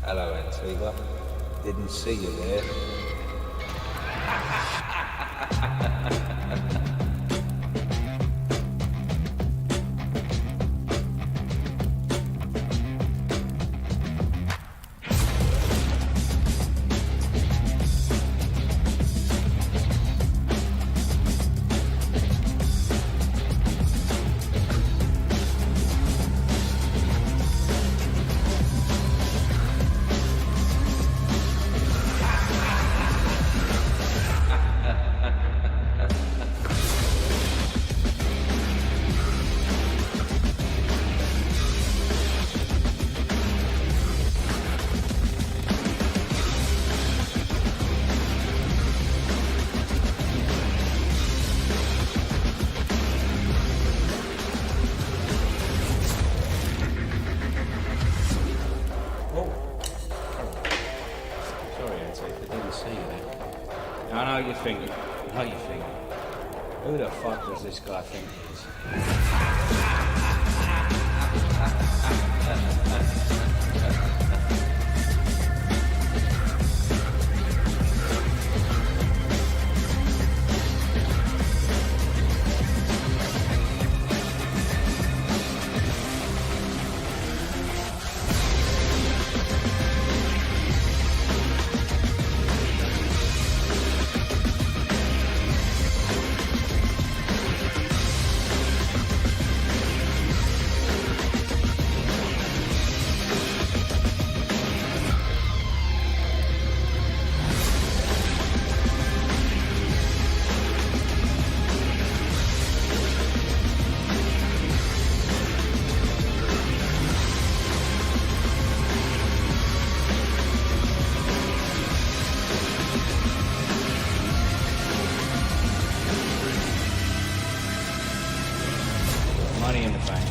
Hello, Antigua. Didn't see you there. I know you're thinking, who the fuck does this guy think he is? Money in the bank.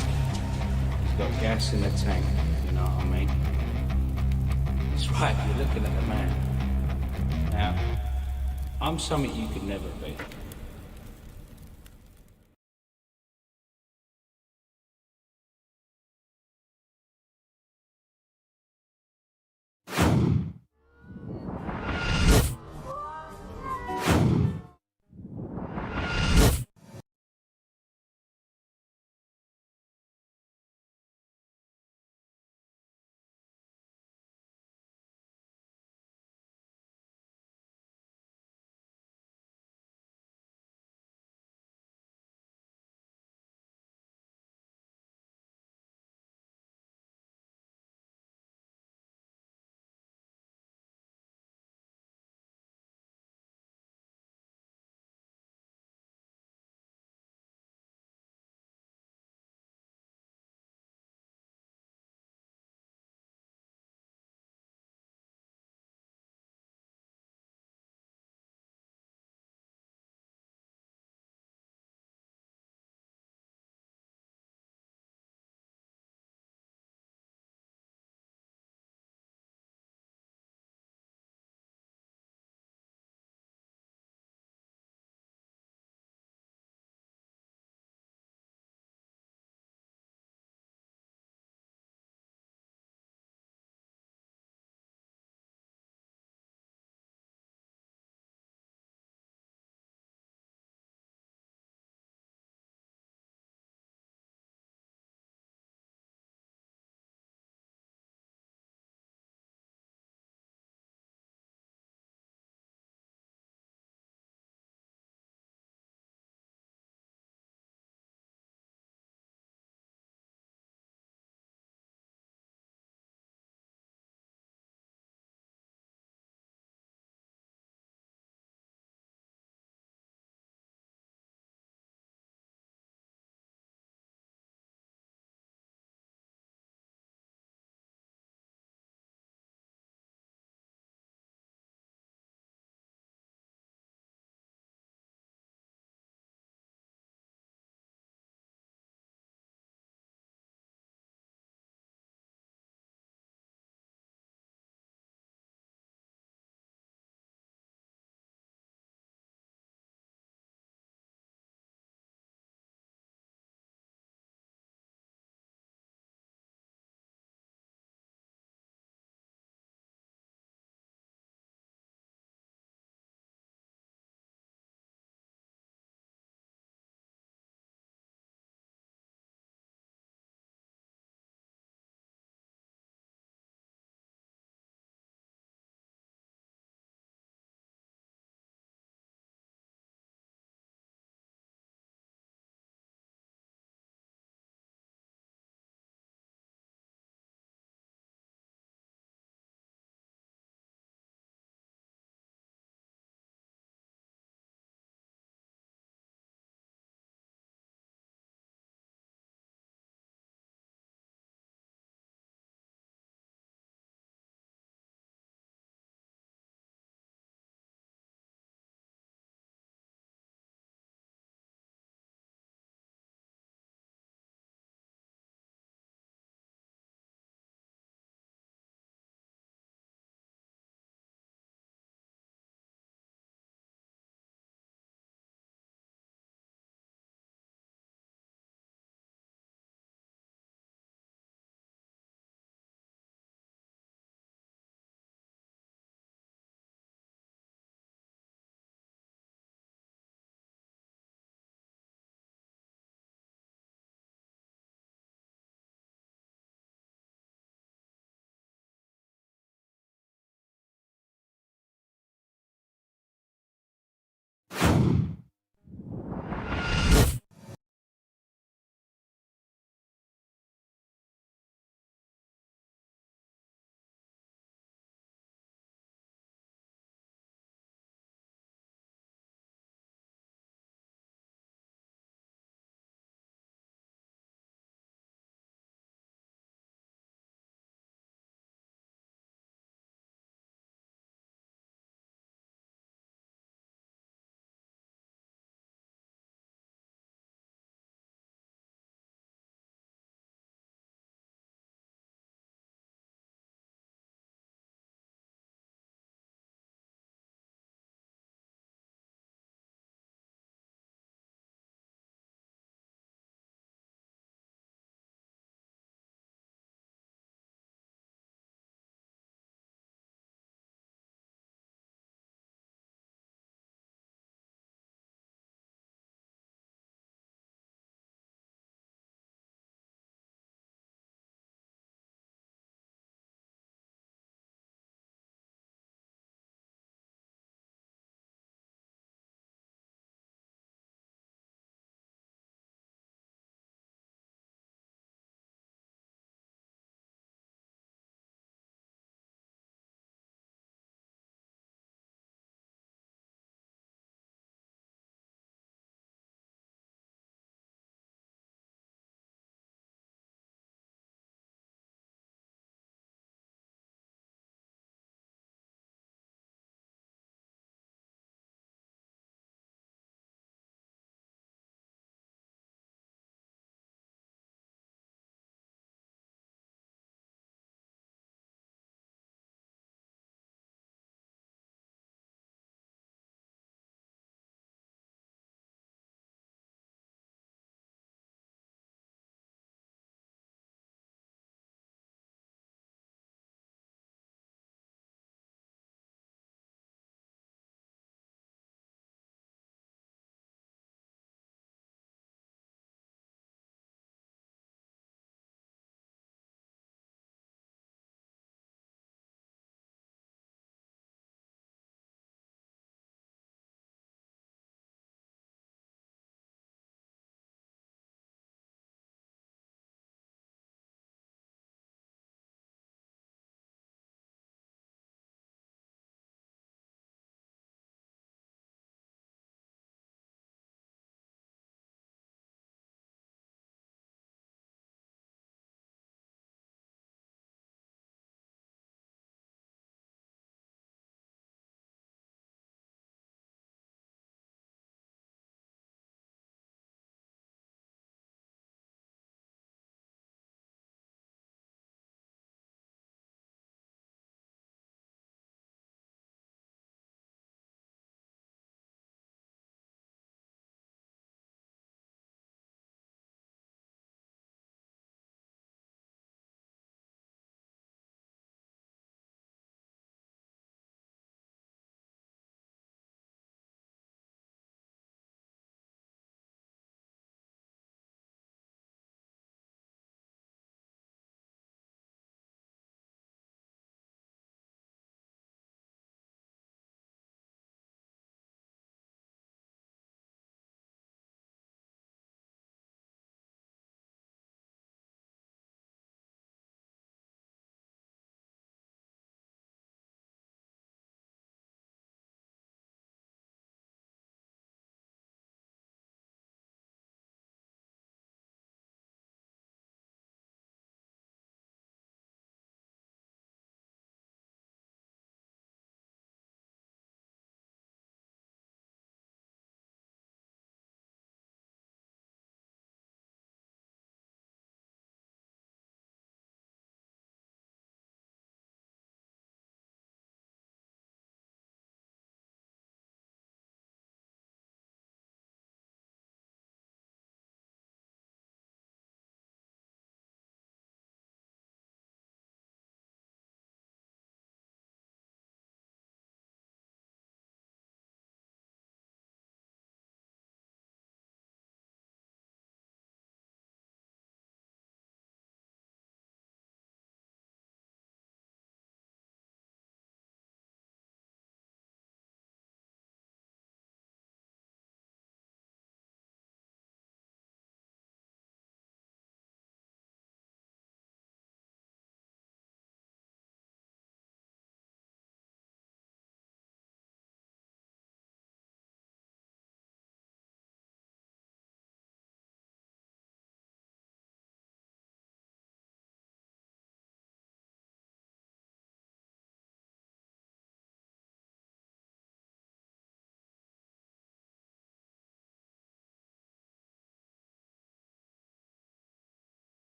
He's got gas in the tank, you know what I mean? That's right, you're looking at the man. Now, I'm something you could never be.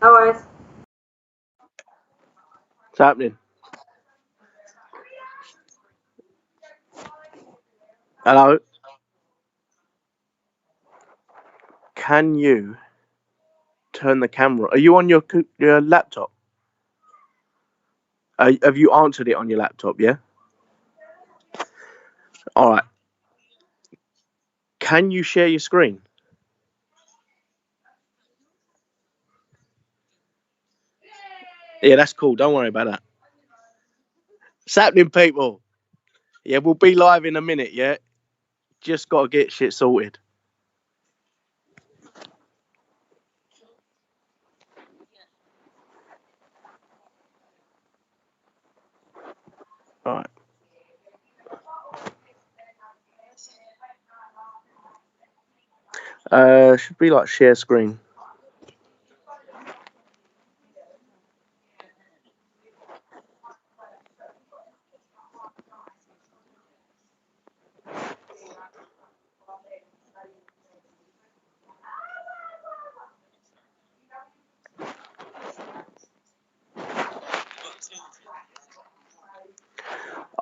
No worries. What's happening? Hello? Can you turn the camera? Are you on your laptop? Have you answered it on your laptop, yeah? Alright. Can you share your screen? Yeah, that's cool. Don't worry about that. What's happening, people? Yeah, we'll be live in a minute, yeah? Just got to get shit sorted. Alright. Should be like share screen.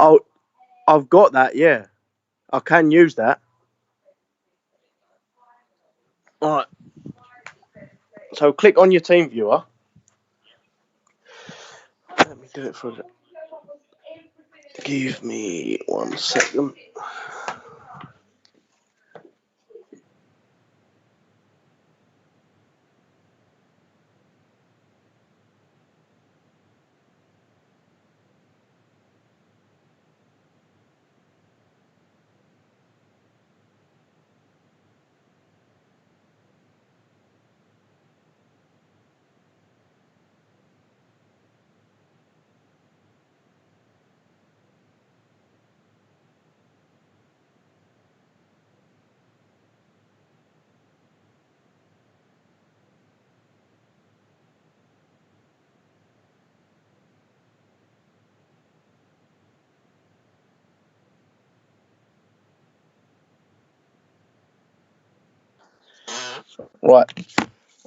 Oh, I've got that, yeah. I can use that. Alright. So click on your team viewer. Let me do it for a Give me 1 second. Right,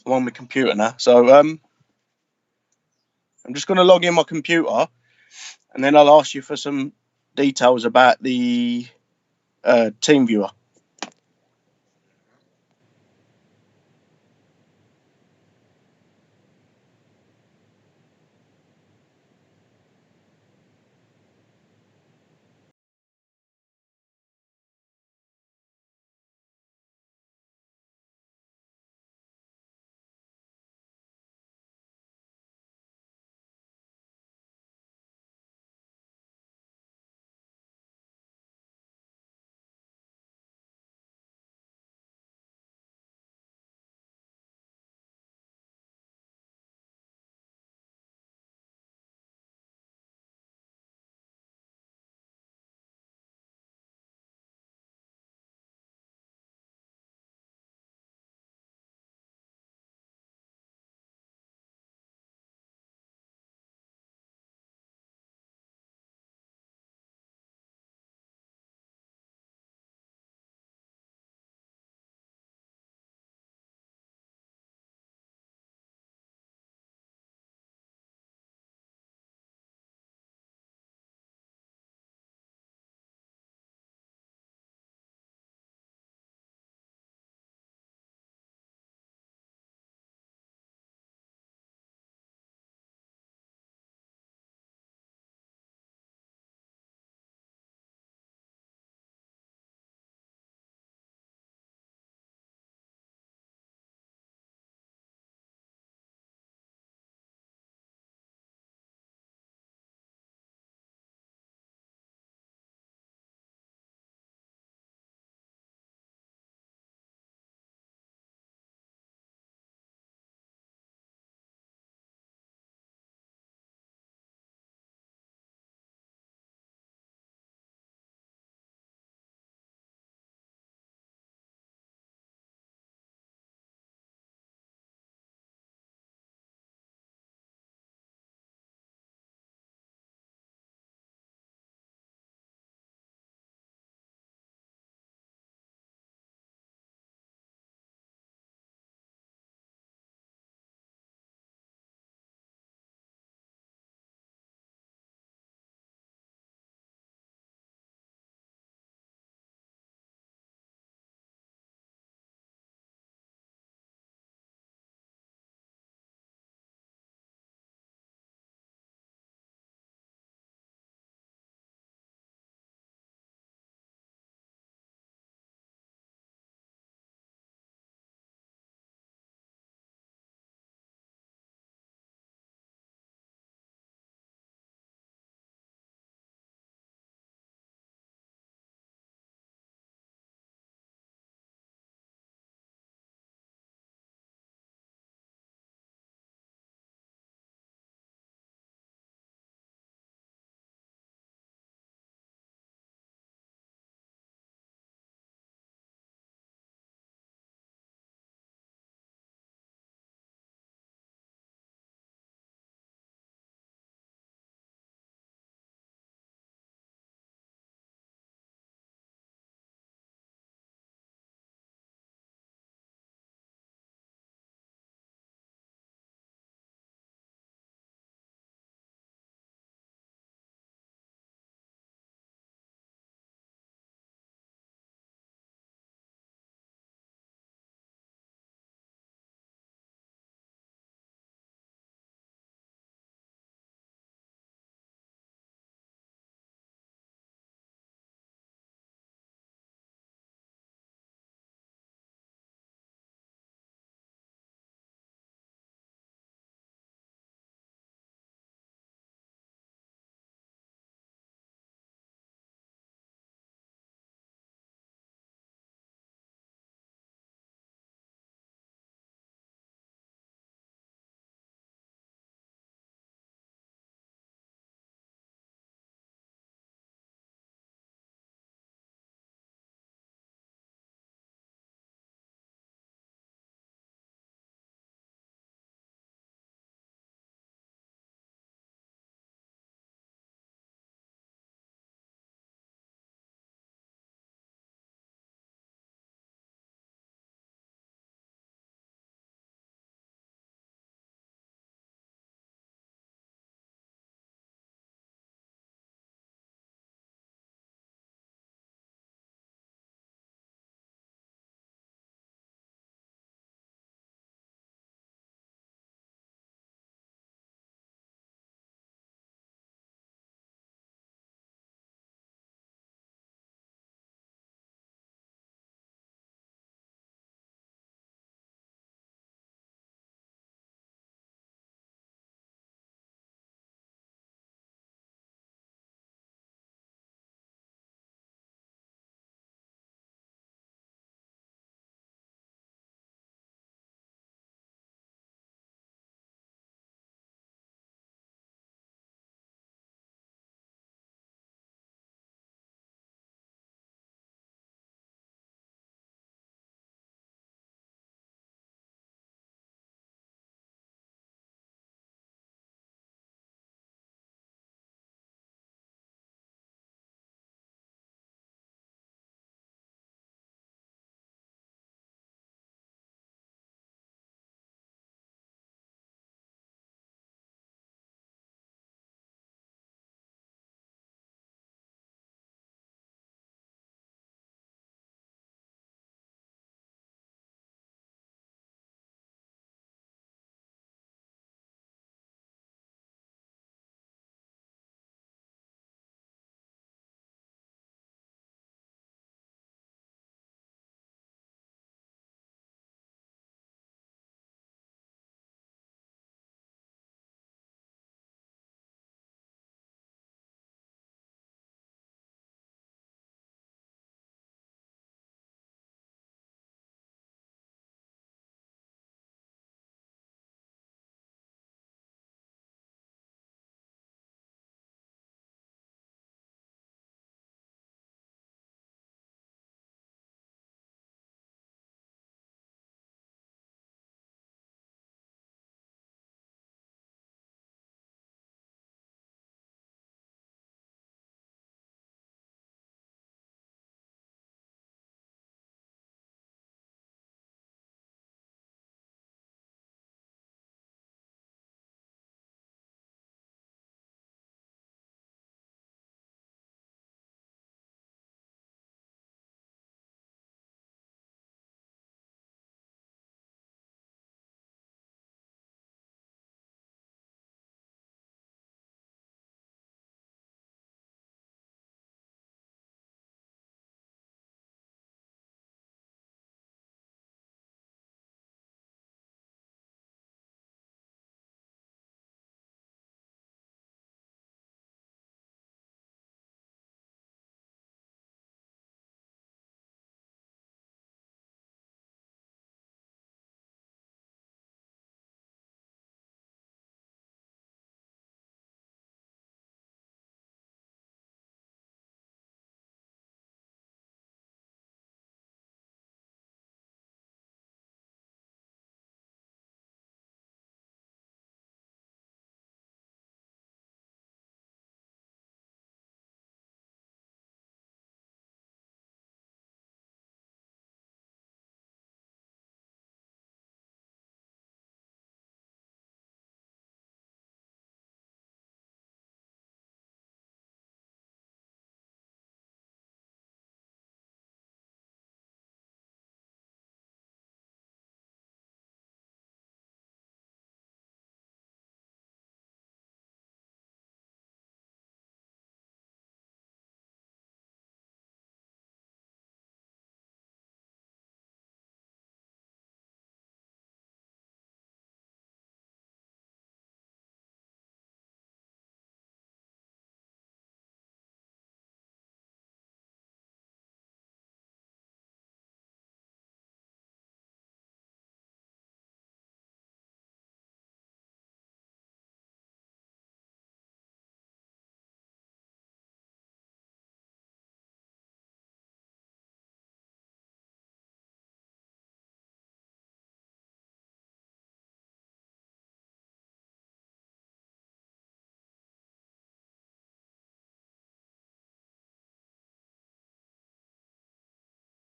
I'm on my computer now. So I'm just going to log in my computer, and then I'll ask you for some details about the team viewer.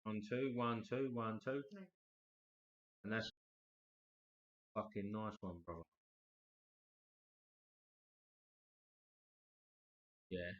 1 2 1 2 1 2, and that's fucking nice one, brother. Yeah.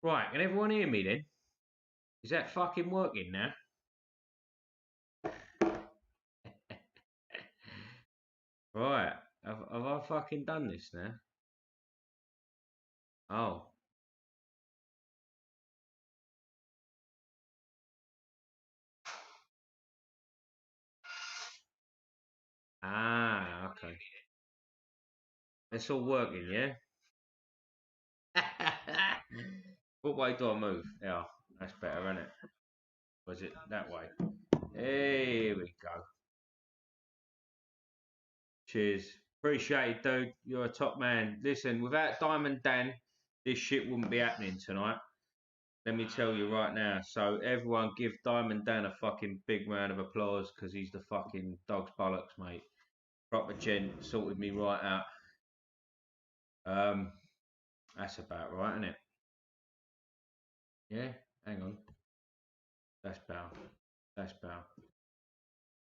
Right, can everyone hear me then? Is that fucking working now? Right, have I fucking done this now? Oh. Ah, okay. It's all working, yeah? What way do I move? Yeah, that's better, isn't it? Was it that way? Here we go. Cheers. Appreciate it, dude. You're a top man. Listen, without Diamond Dan, this shit wouldn't be happening tonight. Let me tell you right now. So everyone give Diamond Dan a fucking big round of applause because he's the fucking dog's bollocks, mate. Proper gent, sorted me right out. That's about right, isn't it? Yeah? Hang on. That's better. That's better.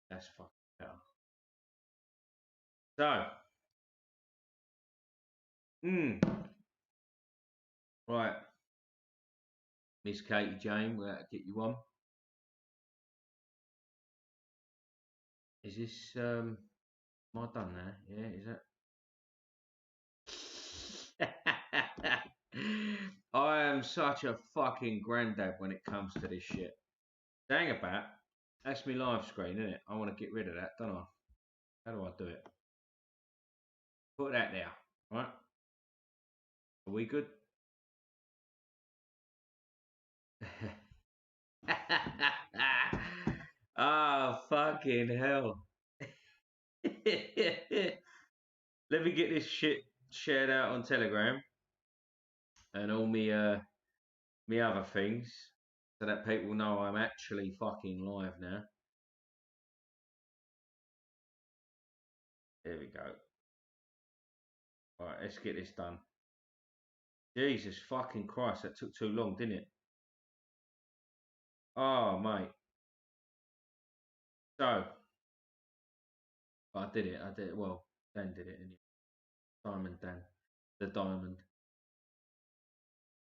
That's fucking better. So, right. Miss Katie Jane, we'll get you on. Is this, am I done now? Yeah, is that? I am such a fucking granddad when it comes to this shit. Dang about. That's my live screen, isn't it? I want to get rid of that, don't I? How do I do it? Put that there, right? Are we good? Oh, fucking hell. Let me get this shit shared out on Telegram and all me other things so that people know I'm actually fucking live now. There we go. Alright, let's get this done. Jesus fucking Christ, that took too long, didn't it? Oh, mate. So, I did it. Well, Dan did it. Diamond Dan. The diamond.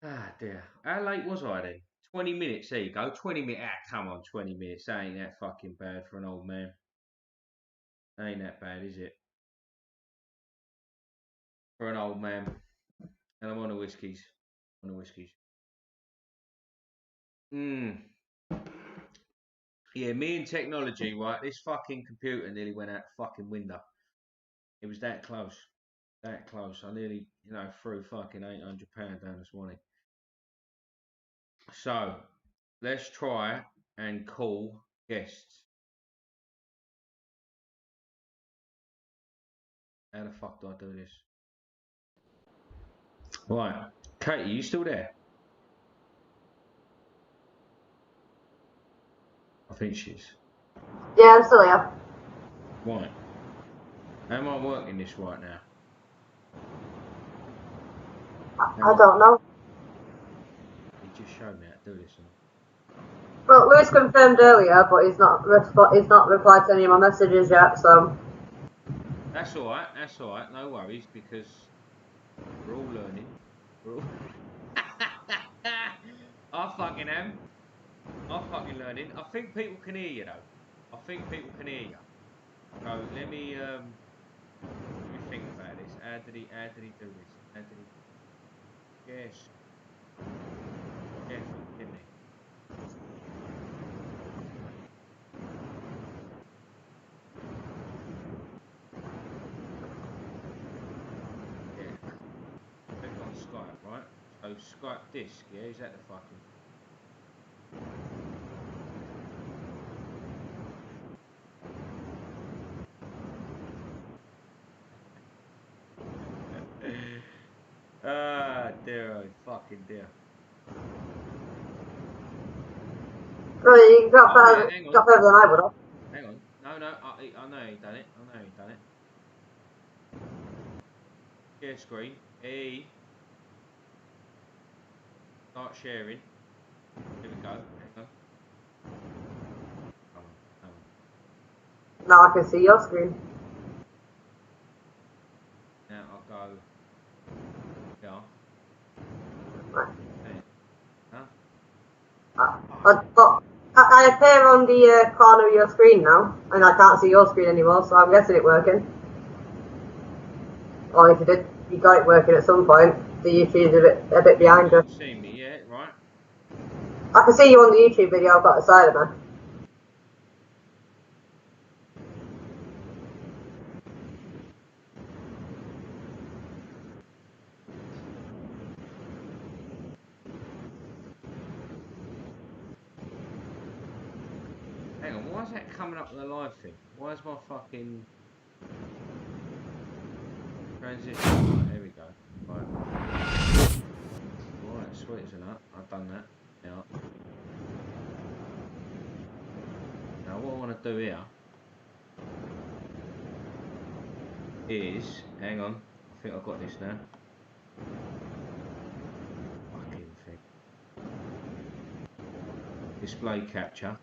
Ah, dear. How late was I then? 20 minutes. There you go. 20 minutes. Ah, come on, 20 minutes. That ain't that fucking bad for an old man. That ain't that bad, is it? For an old man. And I'm on the whiskies. Yeah, me and technology, right? This fucking computer nearly went out the fucking window. It was that close. That close. I nearly, threw fucking £800 down this morning. So, let's try and call guests. How the fuck do I do this? Right. Katie, you still there? I think she is. Yeah, I'm still here. Right. How am I working this right now? I don't know. He just showed me how to do this. Well, Lewis confirmed earlier, but he's not replied to any of my messages yet, so. That's alright, no worries, because we're all learning. I fucking am. I'm fucking learning. I think people can hear you though. So let me think about this. How did he do this? Yes. Yes, didn't he? Yeah. Click on Skype, right? So Skype disk, yeah, is that the fucking ah, dear, oh, fucking dear. Well, you got further than I would have. Hang on. No, I know he done it. Share screen. E. Start sharing. Here we go. Hang on. Come on. Now I can see your screen. Now I'll go. Yeah. Right. Okay. appear on the corner of your screen now, and I can't see your screen anymore, so I'm guessing it's working. Or if you did, you got it working at some point. The YouTube's a bit behind you. You see me, yeah, right? I can see you on the YouTube video I've got beside of me. Hang on, why is that coming up with the live thing? Why is my fucking transition? Right, there we go. Right. Right, sweet as a nut. I've done that. Now what I want to do here is, hang on, I think I've got this now. Fucking thing. Display capture.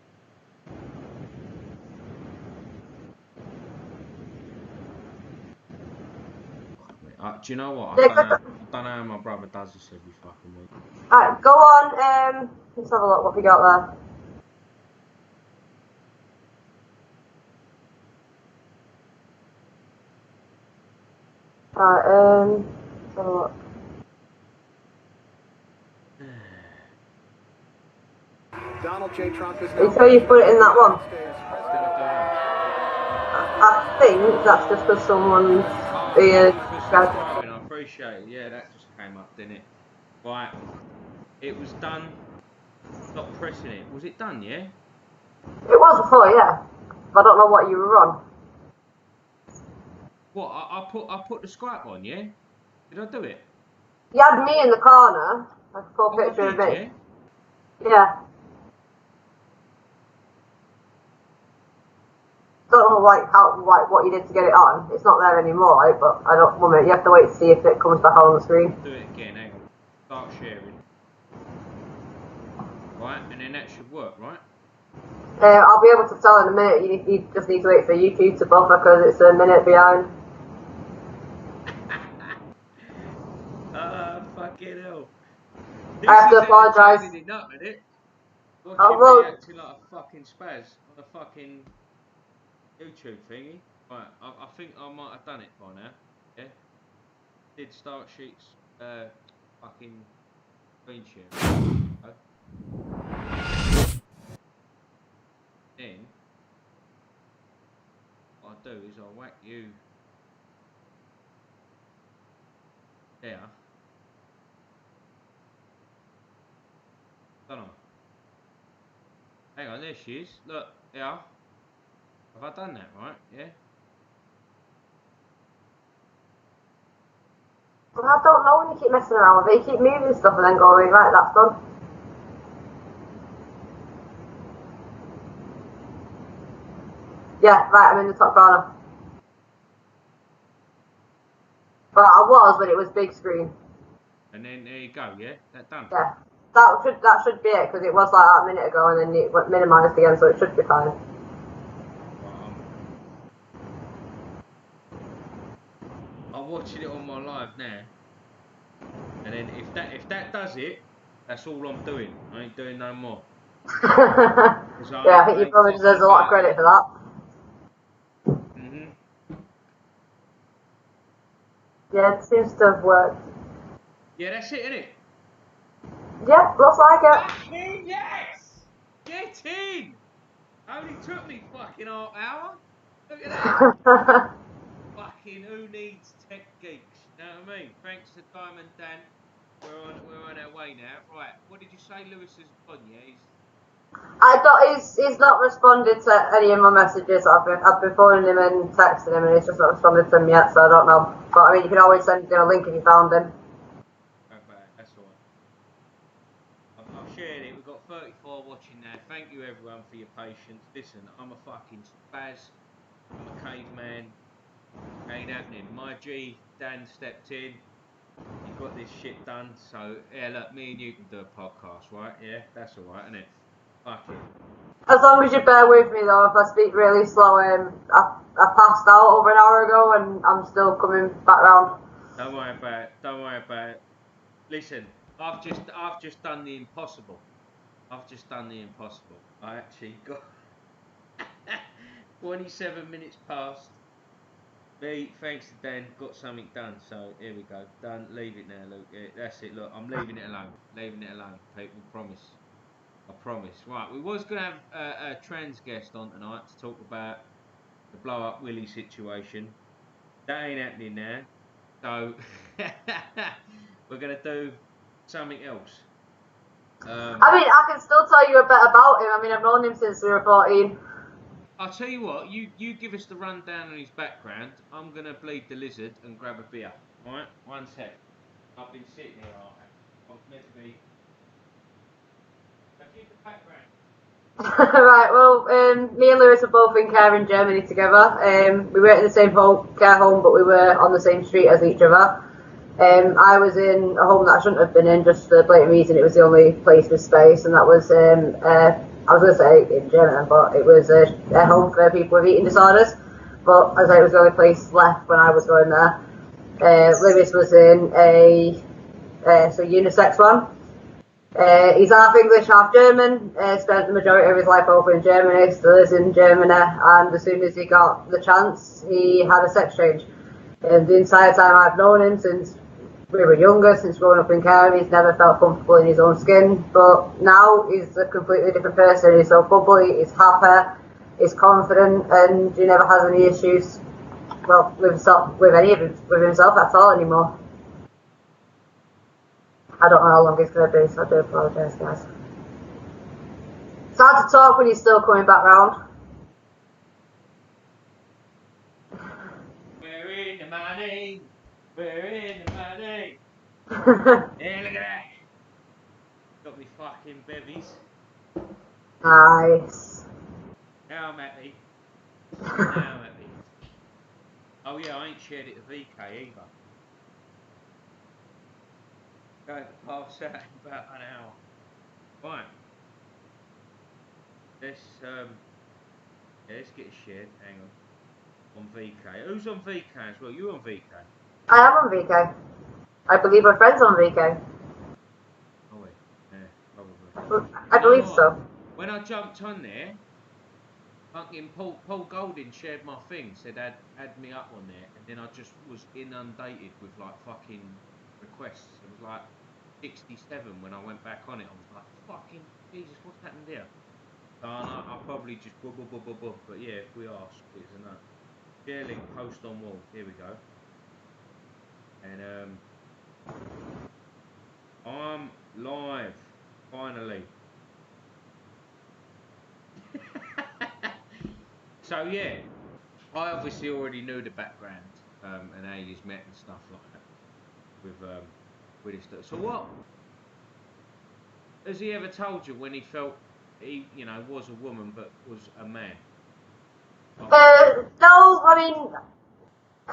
Do you know what? I don't know how my brother does this every fucking week. Alright, go on, let's have a look what we got there. Alright, let's have a look. Donald J. Trump is Are you sure you put it in that one? I I think that's just because someone's I appreciate it. Yeah, that just came up, didn't it? Right. It was done. Stop pressing it. Was it done, yeah? It was before, yeah. I don't know what you were on. What? I put the Skype on, yeah? Did I do it? You had me in the corner. I full Oh, I picture of did, me. yeah? Yeah. Don't know what you did to get it on. It's not there anymore, but I don't. 1 minute, you have to wait to see if it comes back on the screen. Do it again. Hang on. Start sharing. Right, and then that should work, right? I'll be able to tell in a minute. You just need to wait for YouTube to buffer because it's a minute behind. Fucking hell. I have to apologise. Enough, isn't it? Oh, Watching well, me acting like a fucking spaz on a fucking YouTube thingy. Right, I think I might have done it by now. Yeah? Did start sheets, fucking screen sharing. Oh. Then, what I do is I whack you there. Don't know. Hang on, there she is. Look, there. Have I done that right? Yeah? I don't know when you keep messing around with it. You keep moving stuff and then going, right, that's done. Yeah, right, I'm in the top corner. But I was when it was big screen. And then there you go, yeah? That done? Yeah. That should be it, because it was like that a minute ago and then it went minimised again, so it should be fine. I'm watching it on my live now. And then if that does it, that's all I'm doing. I ain't doing no more. Yeah, I think you probably deserve a lot of credit for that. Yeah, it seems to have worked. Yeah, that's it, innit? Yeah, looks like it. Fucking yes! Get in! Only took me fucking half hour. Look at that. Fucking who needs tech geeks? You know what I mean? Thanks to Diamond Dan. We're on our way now. Right, what did you say Lewis has done, yeah? He's not responded to any of my messages. I've been phoning him and texting him, and he's just not responded to them yet. So I don't know. But I mean, you can always send him a link if you found him. That's all right. I've shared it. We've got 34 watching now. Thank you everyone for your patience. Listen, I'm a fucking spaz. I'm a caveman. Ain't happening. My G Dan stepped in. He got this shit done. So yeah, look, me and you can do a podcast, right? Yeah, that's all right, isn't it? Fuck it. As long as you bear with me though, if I speak really slow, I passed out over an hour ago and I'm still coming back round. Don't worry about it. Don't worry about it. Listen, I've just done the impossible. I've just done the impossible. I actually got 27 minutes past. Me, thanks to Dan, got something done. So here we go. Done. Leave it now, Luke. Yeah, that's it. Look, I'm leaving it alone. Leaving it alone. People, promise. I promise. Right, we was going to have a trans guest on tonight to talk about the blow up Willie situation. That ain't happening now. So we're going to do something else. I mean, I can still tell you a bit about him. I mean, I've known him since we were 14. I'll tell you what, you give us the rundown on his background. I'm going to bleed the lizard and grab a beer. Alright? 1 sec. I've been sitting here, I was meant to be. Give the background. Right, well, me and Lewis were both in care in Germany together. We weren't in the same care home, but we were on the same street as each other. I was in a home that I shouldn't have been in, just for the blatant reason it was the only place with space, and that was, I was going to say in Germany, but it was a home for people with eating disorders. But as I say, it was the only place left when I was going there. Lewis was in a unisex one. He's half English, half German. Spent the majority of his life over in Germany, still is in Germany, and as soon as he got the chance, he had a sex change. The entire time I've known him, since we were younger, since growing up in care, he's never felt comfortable in his own skin, but now he's a completely different person. He's so bubbly, he's happy, he's confident, and he never has any issues, well, with himself at all anymore. I don't know how long it's going to be, so I do apologise, guys. It's hard to talk when he's still coming back round. We're in the money. We're in the money. Yeah, look at that. Got me fucking bevies. Nice. Now I'm happy. Now I'm happy. Oh yeah, I ain't shared it with VK either. Going to pass out in about an hour. Right. Let's get it shared. Hang on. On VK. Who's on VK as well? You on VK? I am on VK. I believe we're friends on VK. Oh wait. Yeah, probably. I believe so. When I jumped on there, fucking Paul Golding shared my thing, said add me up on there, and then I just was inundated with like fucking requests. It was like 67 when I went back on it. I was like, fucking Jesus, what's happened here? So I probably just but yeah, if we ask, it's a no. Share link, post on wall. Here we go. And I'm live, finally. So yeah, I obviously already knew the background and how he's met and stuff like that with his stuff. So what has he ever told you when he felt he was a woman but was a man? No, I mean,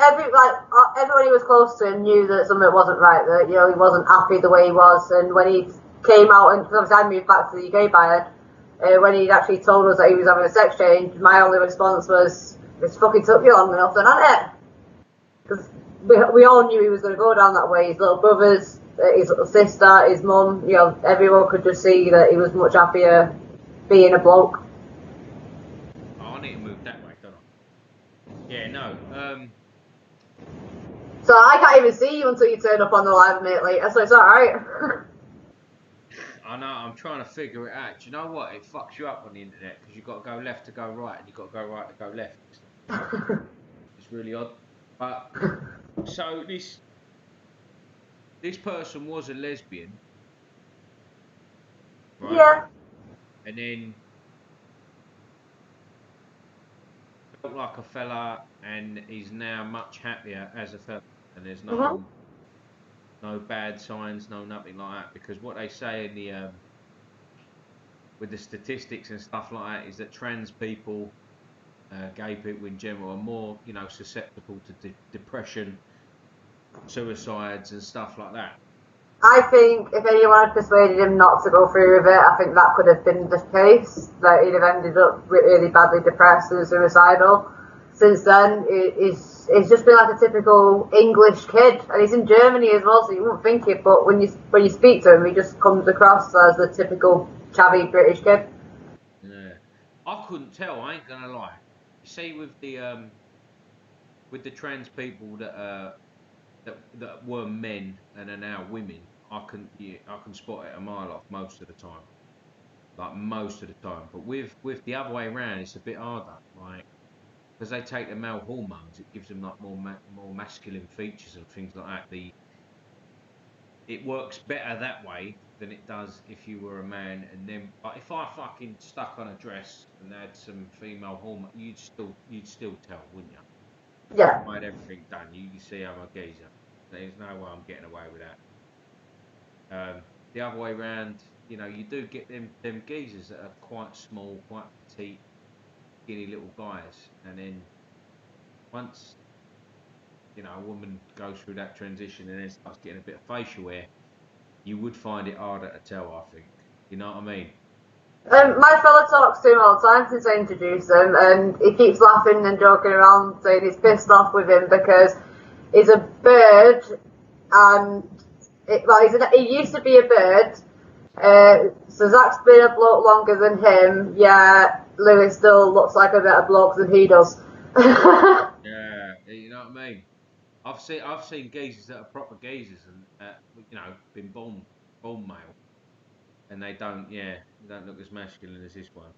everyone he was close to him knew that something wasn't right. That he wasn't happy the way he was, and when he came out, and obviously I moved back to the UK by then, when he actually told us that he was having a sex change, my only response was, "It's fucking took you long enough, then, hasn't it?" Because we all knew he was going to go down that way. His little brothers, his little sister, his mum, everyone could just see that he was much happier being a bloke. Oh, I need to move that way, don't I? Yeah, no. So I can't even see you until you turn up on the live mate later, so it's alright. I know, I'm trying to figure it out. Do you know what? It fucks you up on the internet because you've got to go left to go right and you've got to go right to go left. It's really odd. But, so this person was a lesbian. Right? Yeah. And then felt like a fella and is now much happier as a fella. And there's no bad signs, no nothing like that. Because what they say in the with the statistics and stuff like that is that trans people, gay people in general, are more susceptible to depression, suicides and stuff like that. I think if anyone had persuaded him not to go through with it, I think that could have been the case. That he'd have ended up really badly depressed and suicidal. Since then, it's just been like a typical English kid, and he's in Germany as well, so you wouldn't think it. But when you speak to him, he just comes across as the typical chavvy British kid. Yeah, I couldn't tell. I ain't gonna lie. You see, with the trans people that were men and are now women, I can spot it a mile off most of the time. Like most of the time, but with the other way around, it's a bit harder. Like because they take the male hormones, it gives them like more masculine features and things like that. It works better that way than it does if you were a man and then. But if I fucking stuck on a dress and had some female hormone, you'd still tell, wouldn't you? Yeah. I had everything done. You see I'm a geezer. There's no way I'm getting away with that. The other way around, you do get them geezers that are quite small, quite petite, skinny little guys, and then once a woman goes through that transition and then starts getting a bit of facial hair, you would find it harder to tell, I think. You know what I mean? My fella talks to him all the time since I introduced him, and he keeps laughing and joking around, saying he's pissed off with him because he's a bird, and he used to be a bird. So Zach's been a bloke longer than him. Yeah, Lewis still looks like a better bloke than he does. Yeah, you know what I mean. I've seen geezers that are proper geezers and been born male, and they don't look as masculine as this one.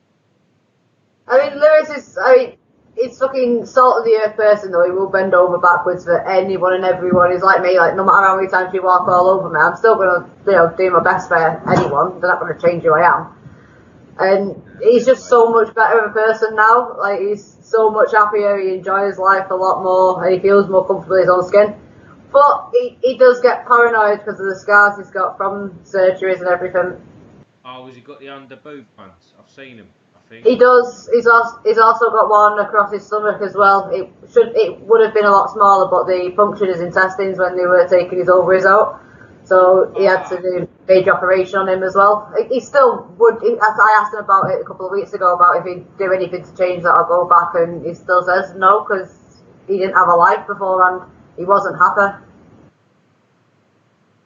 Lewis is, he's fucking salt of the earth person though. He will bend over backwards for anyone and everyone. He's like me, like no matter how many times you walk all over me, I'm still gonna, do my best for anyone. They're not gonna change who I am. And he's just so much better of a person now. Like he's so much happier. He enjoys life a lot more, and he feels more comfortable in his own skin. But he does get paranoid because of the scars he's got from surgeries and everything. Oh, has he got the under boob ones? I've seen him. I think he does. He's also got one across his stomach as well. It would have been a lot smaller, but they punctured his intestines when they were taking his ovaries out. So he had to do a major operation on him as well. He still would. I asked him about it a couple of weeks ago about if he'd do anything to change that or go back, and he still says no because he didn't have a life beforehand. He wasn't happy.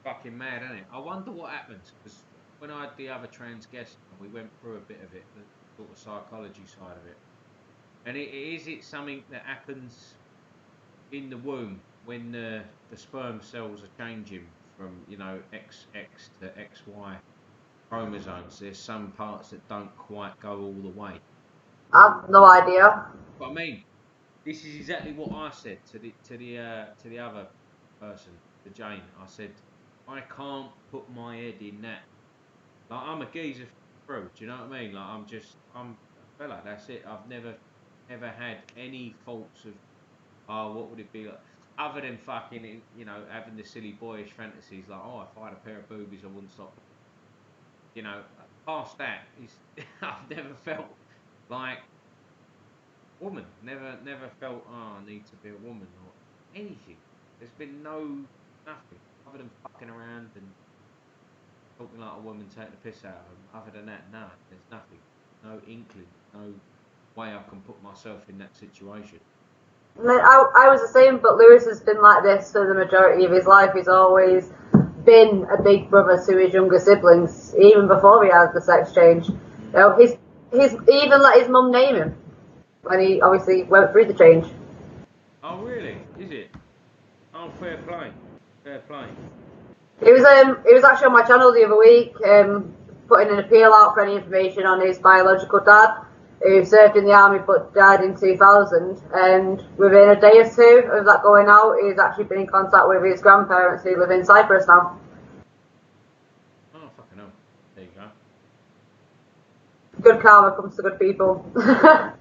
fucking mad, isn't it? I wonder what happens because when I had the other trans guest, we went through a bit of it, the sort of psychology side of it, and is it something that happens in the womb when the sperm cells are changing from XX to XY chromosomes? There's some parts that don't quite go all the way. I have no idea. But I mean, this is exactly what I said to the other person, to Jane. I said, I can't put my head in that. Like I'm a geezer through. Do you know what I mean? Like I'm a fella. That's it. I've never had any thoughts of what would it be like, other than fucking having the silly boyish fantasies like if I had a pair of boobies I wouldn't stop. Past that is I've never felt like woman. Never felt I need to be a woman or anything. There's been nothing other than fucking around and talking like a woman, taking the piss out of them. Other than that, no, there's nothing. No inkling, no way I can put myself in that situation. I was the same, but Lewis has been like this for the majority of his life. He's always been a big brother to his younger siblings, even before he had the sex change. He even let his mum name him when he obviously went through the change. Oh really? Is it? Oh, fair play. He was actually on my channel the other week, putting an appeal out for any information on his biological dad, who served in the army but died in 2000. And within a day or two of that going out, he's actually been in contact with his grandparents who live in Cyprus now. Oh fucking hell! There you go. Good karma comes to good people. I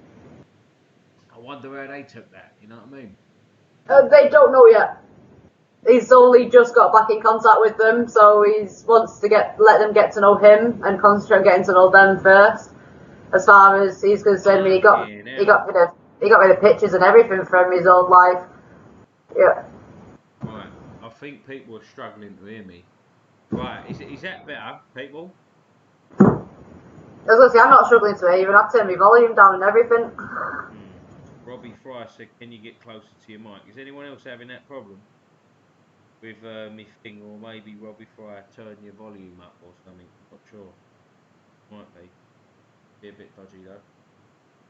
wonder how they took that. You know what I mean? They don't know yet. He's only just got back in contact with them, so he wants to let them get to know him and concentrate on getting to know them first. As far as he's concerned, he got rid of pictures and everything from his old life. Yeah. Right. I think people are struggling to hear me. Right. Is that better, people? I was going to say, I'm not struggling to hear you, and I've turned my volume down and everything. Robbie Fry said, can you get closer to your mic? Is anyone else having that problem with me thing, or maybe Robbie Fry turn your volume up or something? I'm not sure. Might be. Be a bit dodgy though.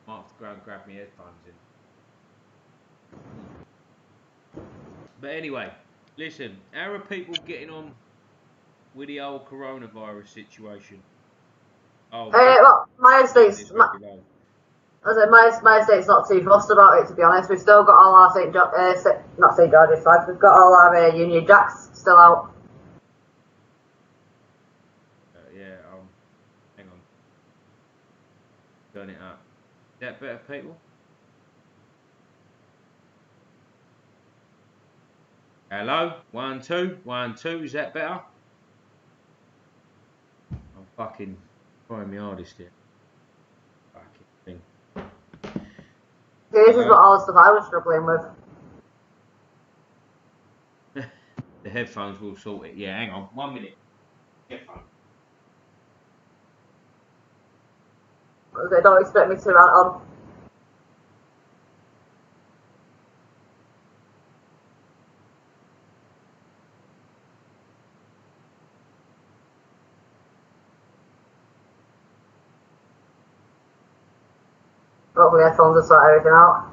Might have to go and grab my headphones in. But anyway, listen, how are people getting on with the old coronavirus situation? Oh, Well, my estate's is very low. my estate's not too fussed about it, to be honest. We've still got all our not St George's flags. We've got all our Union Jacks still out. Yeah. Hang on. Turn it up. Is that better, people? Hello? 1, 2. 1, 2. Is that better? I'm fucking trying my hardest here. Fucking thing. This is what all the stuff I was struggling with. The headphones will sort it. Yeah, hang on. 1 minute. Headphones. They don't expect me to rant on. Hopefully headphones will sort everything out.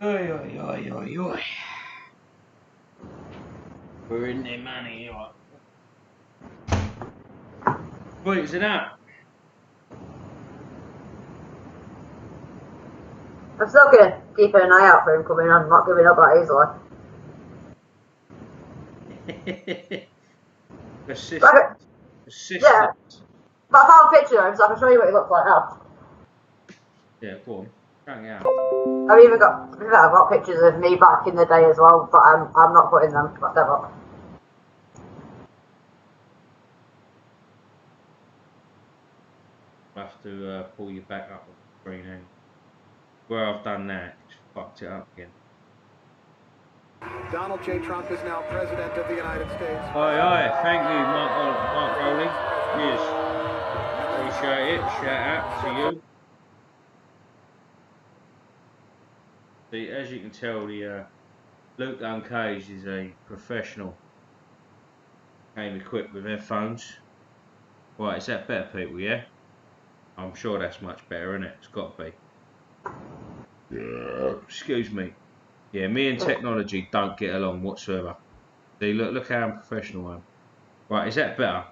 Oi, oi, oi, oi, oi. We're in there, money. Right, isn't that? I'm still going to keep an eye out for him coming on. I'm not giving up that easily. Persistence. Persistence. Yeah. But I found a picture of him, so I can show you what he looks like now. Yeah, go on. Bang out. I've got pictures of me back in the day as well, but I'm not putting them. Whatever. I'll have to pull you back up on the screen. Hang on. Where I've done that, it's fucked it up again. Donald J. Trump is now president of the United States. Aye, thank you, Mark Rowley. Cheers. Appreciate it. Shout out to you. See, as you can tell, the Luke Uncaged is a professional. Came equipped with headphones. Right, is that better, people? Yeah, I'm sure that's much better, isn't it? It's got to be. Excuse me. Yeah, me and technology don't get along whatsoever. See, look how unprofessional I am. Right, is that better?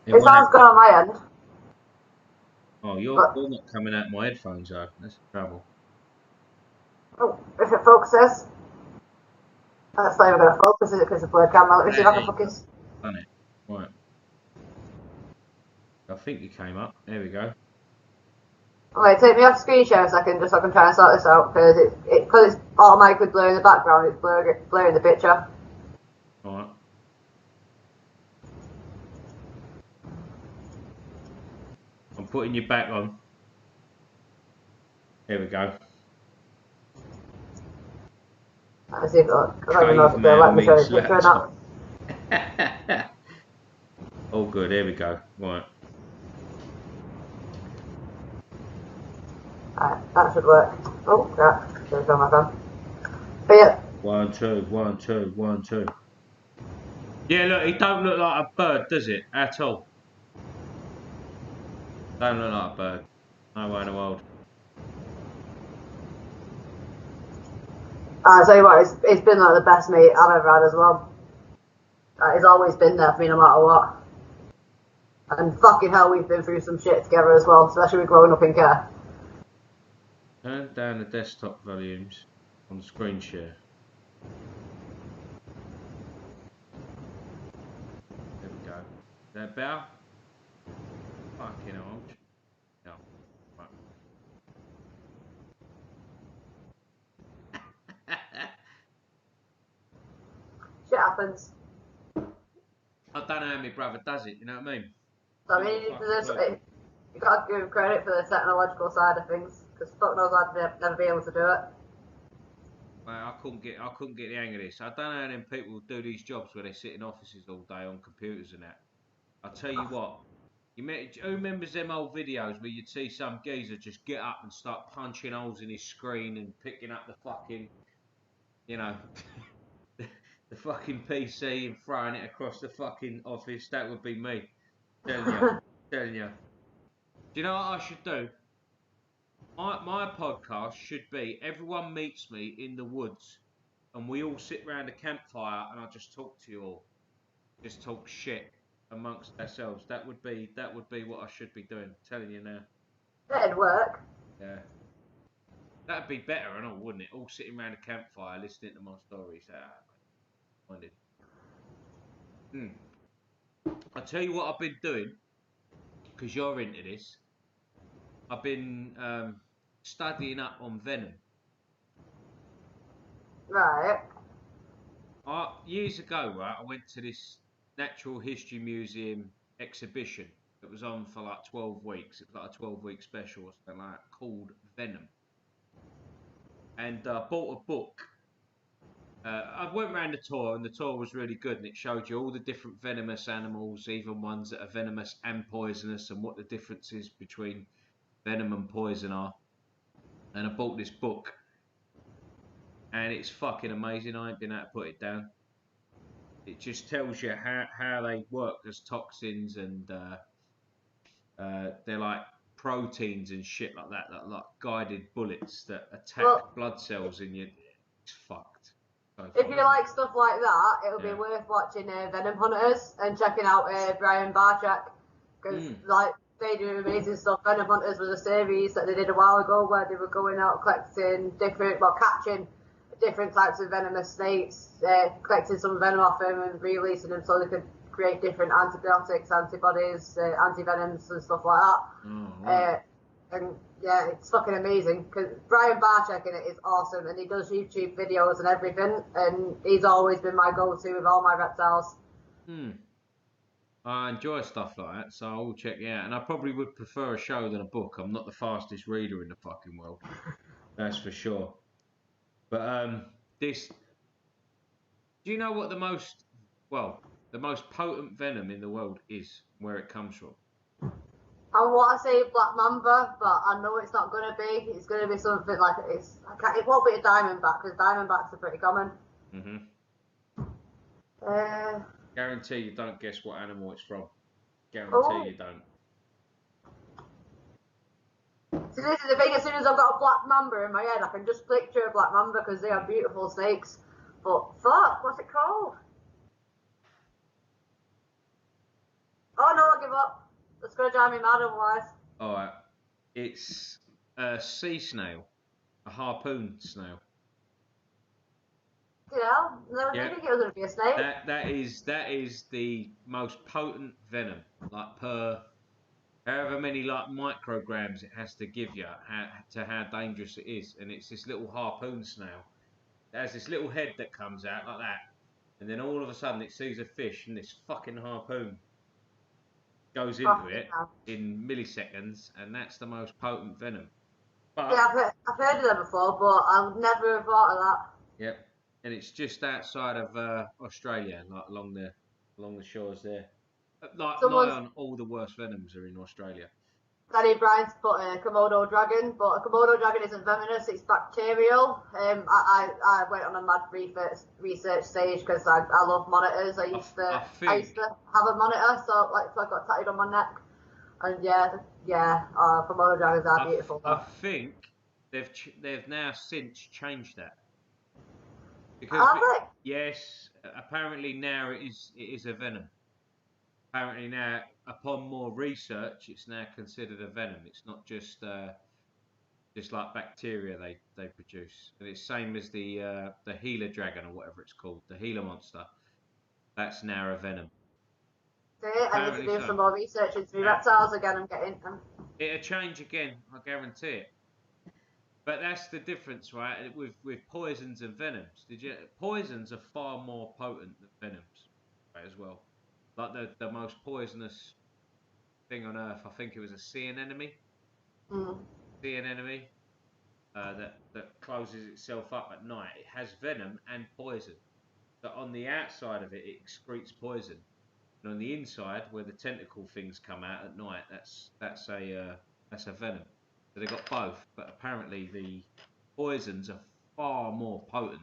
It sounds good on my end. Oh, you're not coming out my headphones though. That's the trouble. Oh, if it focuses. That's not even going to focus, is it? Because it's a blurred camera. Let me see if I can focus. Done it. Right. I think you came up. There we go. Okay, take me off screen share a second, just so I can try and sort this out, because it's automatically blurring the background. It's blurring the picture. All right. I'm putting you back on. There we go. Let's see if I don't even know if they'll let me show this picture or not. Oh, good. There we go. Right. Alright, that should work. Oh, crap. Should go my phone. But yeah. 1, 2, 1, 2, 1, 2. Yeah, look, it don't look like a bird, does it? At all. Don't look like a bird. No way in the world. I'll tell you what, it's been like the best mate I've ever had as well. He's always been there for me no matter what. And fucking hell, we've been through some shit together as well, especially with growing up in care. Turn down the desktop volumes on screen share. There we go. Is that better? Fucking hell. No. Right. Shit happens. I don't know how my brother does it, you know what I mean? So, I mean, you gotta give him credit for the technological side of things, because fuck knows I'd never be able to do it. I couldn't get the hang of this. I don't know how them people do these jobs where they sit in offices all day on computers and that. I'll tell you what, Who remembers them old videos where you'd see some geezer just get up and start punching holes in his screen and picking up the fucking, you know, the fucking PC and throwing it across the fucking office? That would be me. Telling you. Telling you. Do you know what I should do? My podcast should be everyone meets me in the woods and we all sit round a campfire and I just talk to you all. Just talk shit amongst ourselves. That would be what I should be doing. I'm telling you now. That'd work. Yeah. That'd be better and all, wouldn't it? All sitting around a campfire listening to my stories. Minded. I'll tell you what I've been doing, because you're into this. I've been studying up on venom. Right. Years ago, right, I went to this Natural History Museum exhibition that was on for like 12 weeks. It was like a 12-week special or something like that, called Venom. And I bought a book. I went around the tour, and the tour was really good, and it showed you all the different venomous animals, even ones that are venomous and poisonous, and what the differences between venom and poison are. And I bought this book, and it's fucking amazing. I ain't been able to put it down. It just tells you how they work as toxins, and they're like proteins and shit like that, like guided bullets that attack blood cells in you. It's fucked. If you like stuff like that, it'll be worth watching Venom Hunters and checking out Brian Barchak, because like they do amazing stuff. Venom Hunters was a series that they did a while ago where they were going out collecting catching different types of venomous snakes, collecting some venom off them and releasing them so they could create different antibiotics, antibodies, antivenoms and stuff like that. And yeah, it's fucking amazing because Brian Barchek in it is awesome, and he does YouTube videos and everything, and he's always been my go-to with all my reptiles. I enjoy stuff like that, so I will check it out. And I probably would prefer a show than a book. I'm not the fastest reader in the fucking world, that's for sure. But this, do you know what the most potent venom in the world is? Where it comes from? I want to say black mamba, but I know it's not going to be. It's going to be something like it won't be a diamondback, because diamondbacks are pretty common. Guarantee you don't guess what animal it's from. Guarantee you don't. So this is the thing. As soon as I've got a black mamba in my head, I can just picture a black mamba because they are beautiful snakes. But fuck, what's it called? Oh no, I give up. It's going to drive me mad otherwise. Alright. It's a sea snail. A harpoon snail. Yeah, no, didn't think it was going to be a snake. That is the most potent venom. Like per however many like micrograms it has to give you to how dangerous it is. And it's this little harpoon snail. It has this little head that comes out like that. And then all of a sudden it sees a fish, and this fucking harpoon goes into it in milliseconds, and that's the most potent venom. But, yeah, I've heard of them before, but I've never thought of that. Yep, and it's just outside of Australia, like along the shores there. Like nigh on all the worst venoms are in Australia. Danny Bryan's put a Komodo dragon, but a Komodo dragon isn't venomous, it's bacterial. I went on a mad research stage because I love monitors. I used to have a monitor, so I got tattooed on my neck. And Komodo dragons are beautiful. I think they've now since changed that. Because yes, apparently now it is a venom. Apparently now, upon more research, it's now considered a venom. It's not just like bacteria they produce. And it's same as the Gila dragon or whatever it's called, the Gila monster. That's now a venom. I need to do some more research into reptiles again. I'm getting them. It'll change again, I guarantee it. But that's the difference, right? With poisons and venoms. Poisons are far more potent than venoms, right, as well. Like the most poisonous thing on earth, I think it was a sea anemone. Sea anemone that closes itself up at night. It has venom and poison. But on the outside of it, it excretes poison. And on the inside, where the tentacle things come out at night, that's a venom. So they've got both, but apparently the poisons are far more potent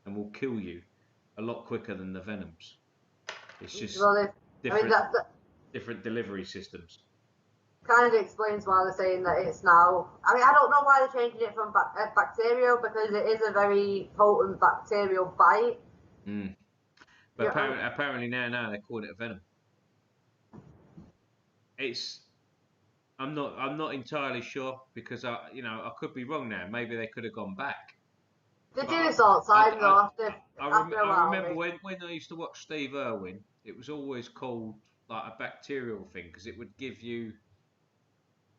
and will kill you a lot quicker than the venoms. It's just Well, different, that different delivery systems. kind of explains why they're saying that it's now. I mean, I don't know why they're changing it from bacterial, because it is a very potent bacterial bite. But apparently now they call it a venom. I'm not entirely sure, because I could be wrong now. Maybe they could have gone back. They do this all the time, though. After a while, I remember when I used to watch Steve Irwin, it was always called like a bacterial thing, because it would give you,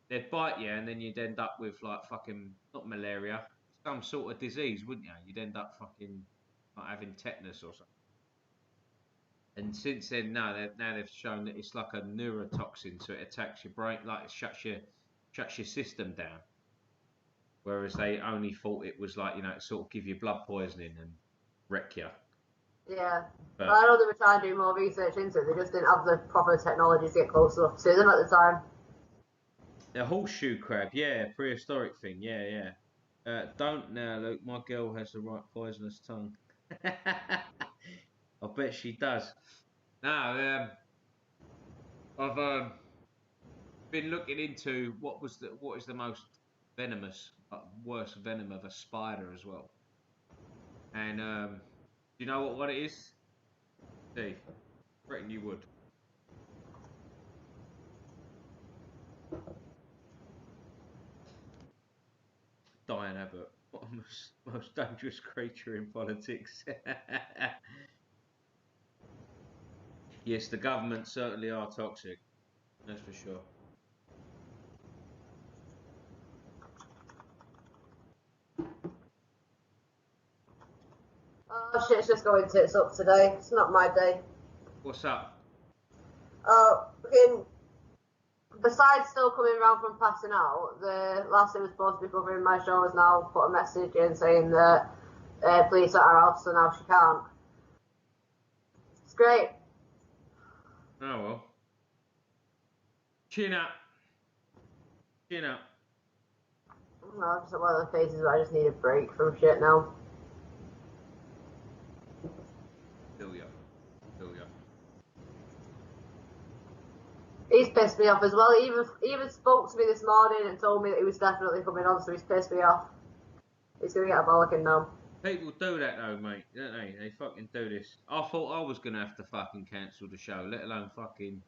they'd bite you and then you'd end up with like fucking, not malaria, some sort of disease, wouldn't you? You'd end up fucking like having tetanus or something. And since then, now they've shown that it's like a neurotoxin, so it attacks your brain, like it shuts your system down. Whereas they only thought it was like, it sort of give you blood poisoning and wreck you. Yeah. But I know they were trying to do more research into it. They just didn't have the proper technology to get close enough to them at the time. The horseshoe crab, yeah, prehistoric thing, yeah. Don't now, Luke. My girl has the right poisonous tongue. I bet she does. Now, I've been looking into what is the most venomous, worst venom of a spider as well. And do you know what it is? Steve, I reckon you would. Diane Abbott, most dangerous creature in politics. Yes, the government certainly are toxic. That's for sure. Oh shit, it's just going tits up today. It's not my day. What's up? Besides still coming around from passing out, the last who was supposed to be covering my show has now put a message in saying that police are at her house, so now she can't. It's great. Oh well. Chin up. Chin up. No, just one of the phases where I just need a break from shit now. Feel ya. He's pissed me off as well. He even spoke to me this morning and told me that he was definitely coming on, so he's pissed me off. He's gonna get a bollocking now. People do that though, mate, don't they? They fucking do this. I thought I was gonna have to fucking cancel the show, let alone fucking,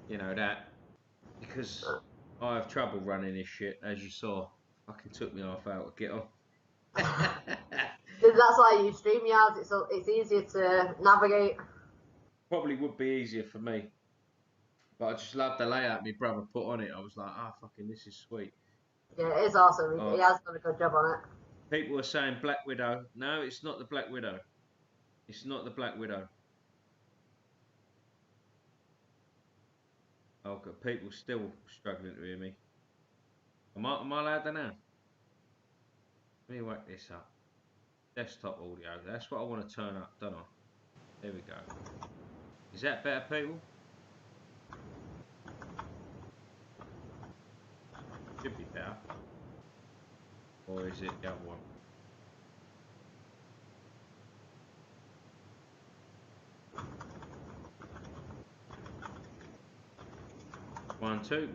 that. Because I have trouble running this shit, as you saw. Fucking took me half hour to get on. That's why I use StreamYards. It's easier to navigate. Probably would be easier for me. But I just love the layout my brother put on it. I was like, fucking, this is sweet. Yeah, it is awesome. He has done a good job on it. People are saying Black Widow. No, it's not the Black Widow. It's not the Black Widow. Oh, God, people still struggling to hear me. Am I allowed to now? Let me whack this up. Desktop audio. That's what I want to turn up, don't I? There we go. Is that better, people? Should be better. Or is it the other one? One, two.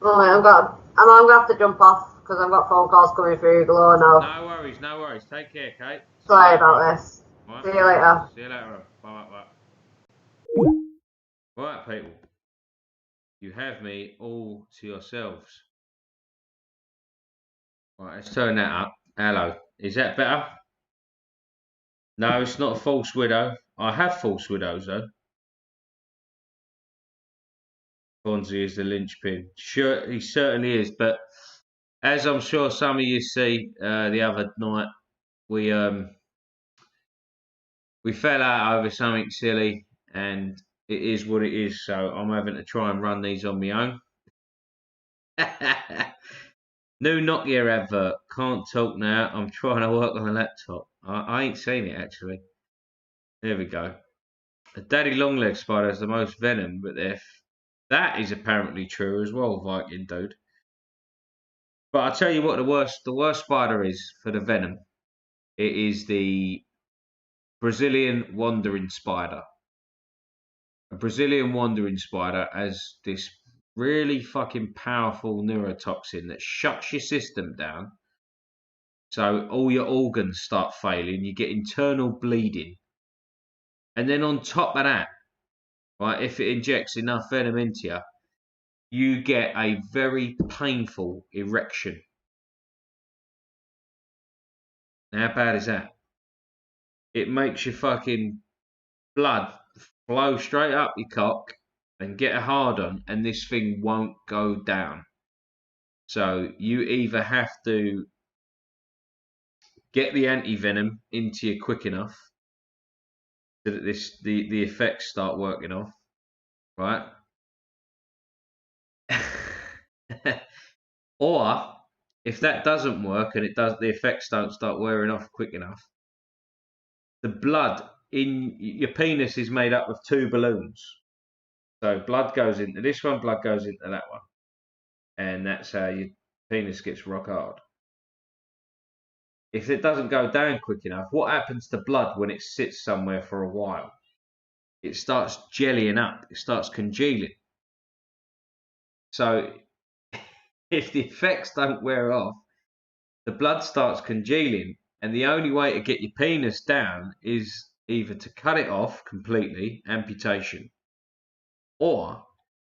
Oh, mate, I'm gonna have to jump off because I've got phone calls coming through galore now. No worries. Take care, Kate. Sorry about this. Right. See you later. See you later. Bye. Right, people. You have me all to yourselves. Right, let's turn that up. Hello. Is that better? No, it's not a false widow. I have false widows, though. Fonzie is the linchpin. Sure, he certainly is. But as I'm sure some of you see, the other night we fell out over something silly, and it is what it is. So I'm having to try and run these on my own. New Nokia advert. Can't talk now. I'm trying to work on a laptop. I ain't seen it actually. There we go. A daddy longleg spider has the most venom, but that is apparently true as well, Viking dude. But I'll tell you what, the worst spider is for the venom. It is the Brazilian wandering spider. A Brazilian wandering spider has this really fucking powerful neurotoxin that shuts your system down. So all your organs start failing, you get internal bleeding. And then on top of that, right, if it injects enough venom into you, you get a very painful erection. Now, how bad is that? It makes your fucking blood flow straight up your cock and get a hard on, and this thing won't go down. So you either have to get the anti-venom into you quick enough so that the effects start working off, right? Or if that doesn't work and the effects don't start wearing off quick enough, the blood in your penis is made up of two balloons. So blood goes into this one, blood goes into that one, and that's how your penis gets rock hard. If it doesn't go down quick enough, what happens to blood when it sits somewhere for a while? It starts jellying up. It starts congealing. So if the effects don't wear off, the blood starts congealing, and the only way to get your penis down is either to cut it off completely, amputation, or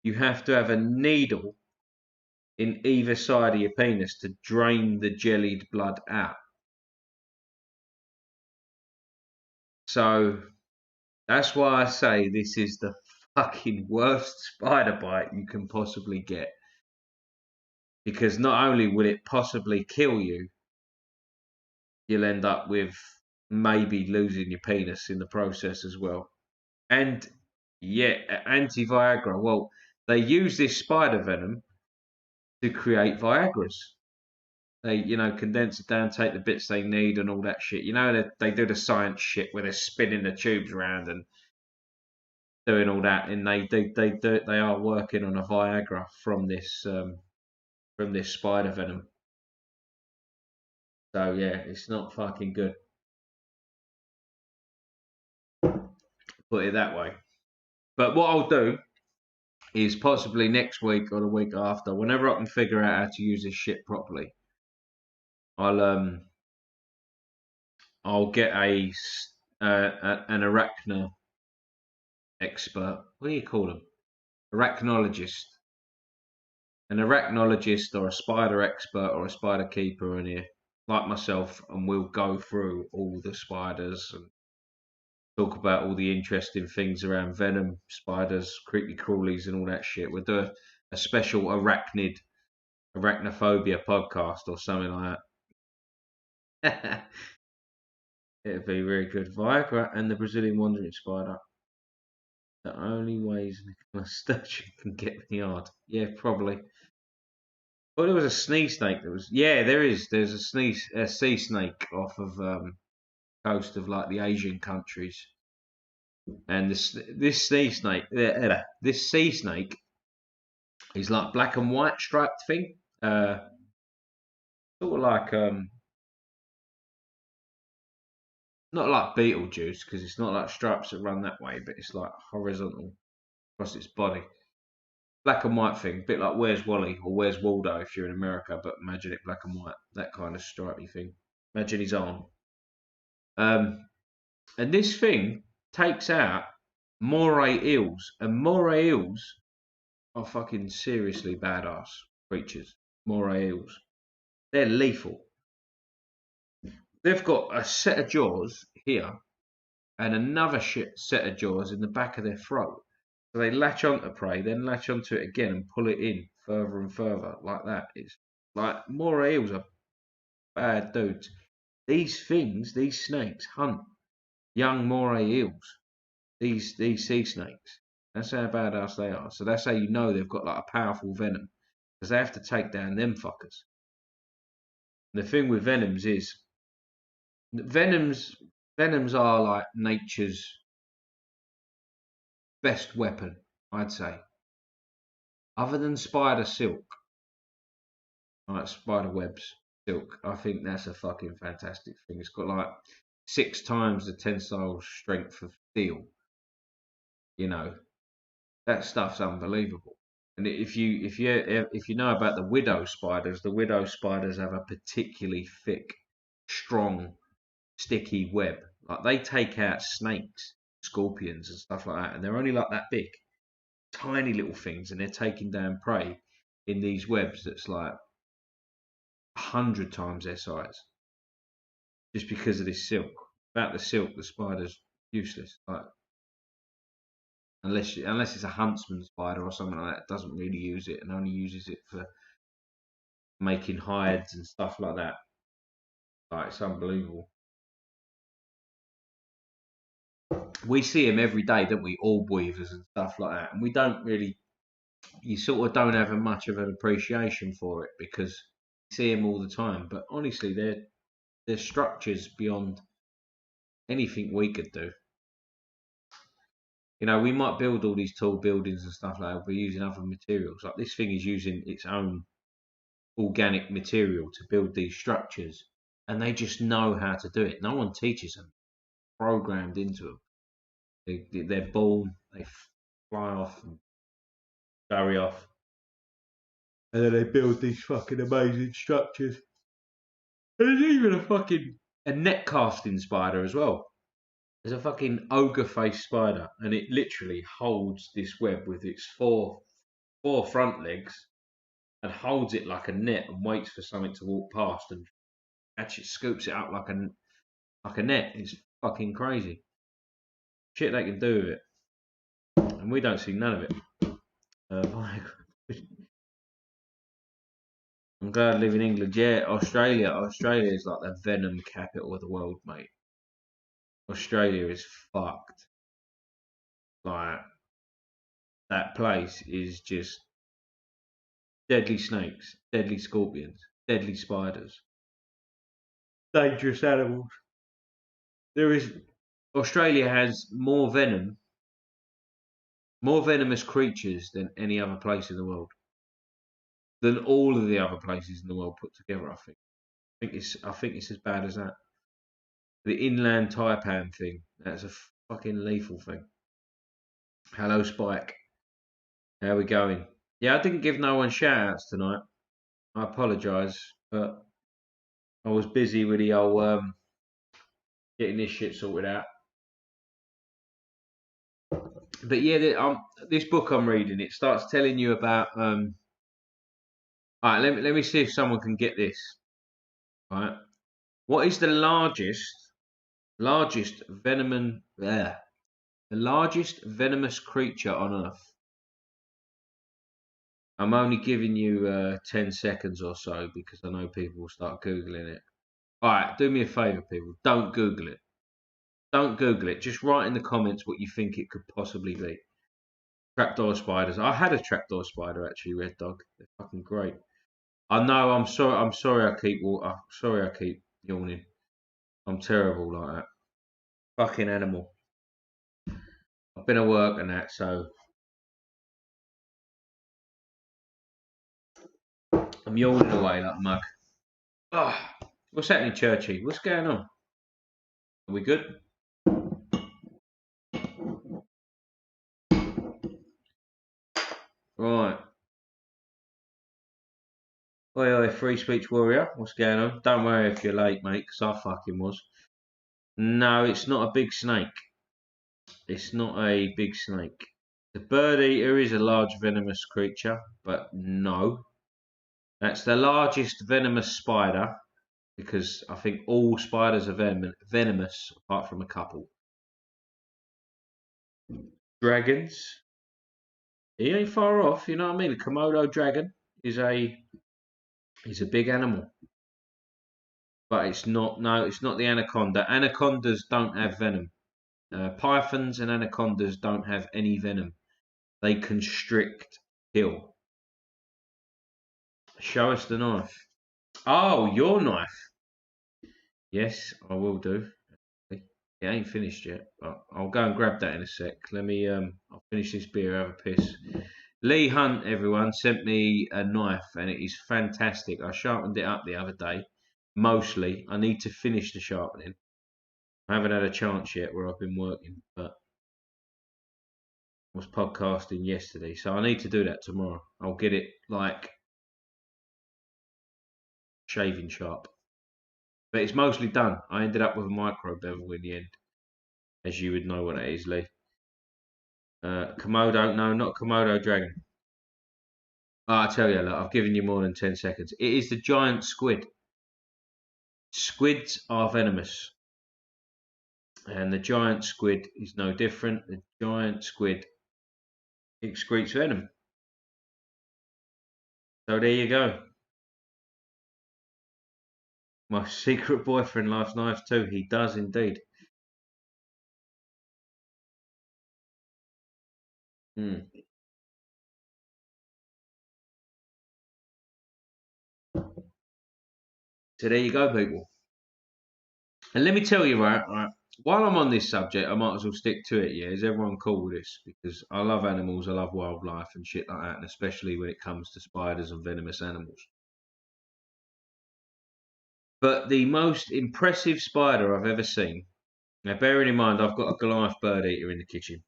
you have to have a needle in either side of your penis to drain the jellied blood out. So that's why I say this is the fucking worst spider bite you can possibly get. Because not only will it possibly kill you, you'll end up with maybe losing your penis in the process as well. And yeah, anti-Viagra. Well, they use this spider venom to create Viagras. They, condense it down, take the bits they need, and all that shit. They do the science shit where they're spinning the tubes around and doing all that, and they are working on a Viagra from this spider venom. So yeah, it's not fucking good. Put it that way. But what I'll do is possibly next week or the week after, whenever I can figure out how to use this shit properly, I'll get an arachno expert. What do you call them? Arachnologist. An arachnologist or a spider expert or a spider keeper in here, like myself, and we'll go through all the spiders and talk about all the interesting things around venom, spiders, creepy crawlies, and all that shit. We'll do a special arachnophobia podcast or something like that. It'd be very good. Viagra and the Brazilian wandering spider. The only ways Nicola Sturgeon can get me hard. Yeah, probably. Oh, there was a sea snake. There is. There's a sea snake off of coast of like the Asian countries. And this sea snake is like black and white striped thing. Sort of like not like Beetlejuice because it's not like stripes that run that way, but it's like horizontal across its body. Black and white thing, a bit like Where's Wally or Where's Waldo if you're in America, but imagine it black and white, that kind of stripy thing. Imagine his arm. And this thing takes out moray eels, and moray eels are fucking seriously badass creatures. Moray eels, they're lethal. They've got a set of jaws here and another set of jaws in the back of their throat. So they latch onto prey, then latch onto it again and pull it in further and further like that. It's like moray eels are bad dudes. These snakes hunt young moray eels. These sea snakes. That's how badass they are. So that's how you know they've got like a powerful venom, because they have to take down them fuckers. And the thing with venoms is venoms are like nature's best weapon, I'd say. Other than spider silk, like spider webs, silk, I think that's a fucking fantastic thing. It's got like 6 times the tensile strength of steel. You know, that stuff's unbelievable. And if you know about the widow spiders have a particularly thick, strong, sticky web. Like they take out snakes, scorpions, and stuff like that, and they're only like that big, tiny little things, and they're taking down prey in these webs that's like 100 times their size, just because of this silk. Without the silk, the spider's useless. Like unless it's a huntsman spider or something like that, doesn't really use it and only uses it for making hides and stuff like that. Like it's unbelievable. We see them every day, don't we? Orb weavers and stuff like that, and we don't really. You sort of don't have much of an appreciation for it because you see them all the time. But honestly, they're structures beyond anything we could do. You know, we might build all these tall buildings and stuff like that. We're using other materials. Like this thing is using its own organic material to build these structures, and they just know how to do it. No one teaches them. Programmed into them. They're born. They fly off and scurry off, and then they build these fucking amazing structures. And there's even a net casting spider as well. There's a fucking ogre faced spider, and it literally holds this web with its four front legs and holds it like a net and waits for something to walk past and actually scoops it up like a net. It's fucking crazy. Shit they can do with it. And we don't see none of it. I'm glad I live in England. Yeah, Australia is like the venom capital of the world, mate. Australia is fucked. Like that place is just deadly snakes, deadly scorpions, deadly spiders, dangerous animals. Australia has more venomous creatures than any other place in the world. Than all of the other places in the world put together, I think. I think it's as bad as that. The inland taipan thing, that's a fucking lethal thing. Hello, Spike. How we going? Yeah, I didn't give no one shout outs tonight. I apologise, but I was busy with the old getting this shit sorted out. But yeah, this book I'm reading, it starts telling you about. Alright, let me see if someone can get this. Right, what is the largest venomous creature on Earth? I'm only giving you 10 seconds or so because I know people will start googling it. Alright, do me a favour, people. Don't Google it. Don't Google it. Just write in the comments what you think it could possibly be. Trapdoor spiders. I had a trapdoor spider actually, Red Dog. They're fucking great. I know. I'm sorry. I keep yawning. I'm terrible like that. Fucking animal. I've been at work and that, so I'm yawning away like a mug. Oh, what's happening, Churchy? What's going on? Are we good? Right. Oi, free speech warrior. What's going on? Don't worry if you're late, mate, because I fucking was. No, it's not a big snake. It's not a big snake. The bird eater is a large venomous creature, but no. That's the largest venomous spider, because I think all spiders are venomous, apart from a couple. Dragons. He ain't far off, you know what I mean? The Komodo dragon is a big animal. But it's not the anaconda. Anacondas don't have venom. Pythons and anacondas don't have any venom. They constrict, kill. Show us the knife. Oh, your knife. Yes, I will do. It ain't finished yet, but I'll go and grab that in a sec. Let me I'll finish this beer, have a piss. Lee Hunt, everyone, sent me a knife and it is fantastic. I sharpened it up the other day. Mostly. I need to finish the sharpening. I haven't had a chance yet where I've been working, but I was podcasting yesterday, so I need to do that tomorrow. I'll get it like shaving sharp. But it's mostly done. I ended up with a micro bevel in the end. As you would know what that is, Lee. Komodo, no, not Komodo dragon. I tell you, look, I've given you more than 10 seconds. It is the giant squid. Squids are venomous. And the giant squid is no different. The giant squid excretes venom. So there you go. My secret boyfriend likes knives too. He does indeed. So there you go, people. And let me tell you, right, while I'm on this subject, I might as well stick to it, yeah? Is everyone cool with this? Because I love animals, I love wildlife and shit like that, and especially when it comes to spiders and venomous animals. But the most impressive spider I've ever seen, now bearing in mind I've got a Goliath bird eater in the kitchen,